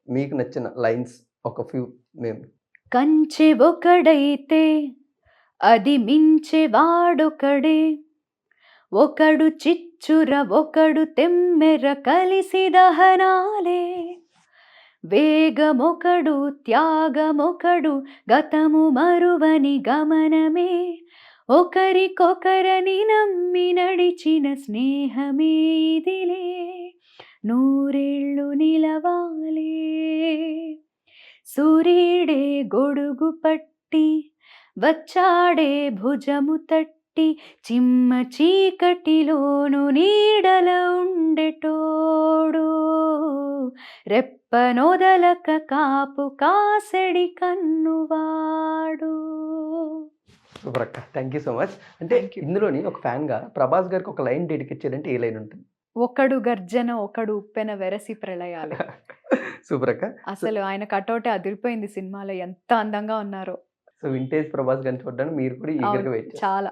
మీకు నచ్చిన లైన్స్ ఒక ఫ్యూ మేము కంచె ఒకడైతే అది మించెవాడొకడే, ఒకడు చిచ్చుర ఒకడు తెమ్మెర కలిసి దహనాలే, వేగమొకడు త్యాగమొకడు గతము మరువని గమనమే, ఒకరికొకరని నమ్మి నడిచిన స్నేహమే ఇదిలే, నూరేళ్ళు నిలవాలే. సూర్యుడే గొడుగు పట్టి వచ్చాడే భుజము తట్టి, చిమ్మ చీకటిలోను నీడల ఉండెటోడు, రెప్పనొదలక కాపు కాసెడి కన్నువాడు. సూపర్ అక్క. Thank you so much. అంటే Thank you. ఇందులోని ఒక ఫ్యాన్‌గా ప్రభాస్ గారికి ఒక లైన్ డెడికేట్ చేయాలంటే ఏ లైన్ ఉంటుంది? ఒకడు గర్జన ఒకడు ఉప్పెన వెరసి ప్రళయాలే. సూపర్ అక్క. అసలు ఆయన కటౌటే అదిరిపోయింది సినిమాలో, ఎంత అందంగా ఉన్నారో. సో వింటేజ్ ప్రభాస్ గారిని చూడడానికి మీరు కూడా ఈగర్‌గా అవును, వెయిట్ చేస్తారు. చాలా.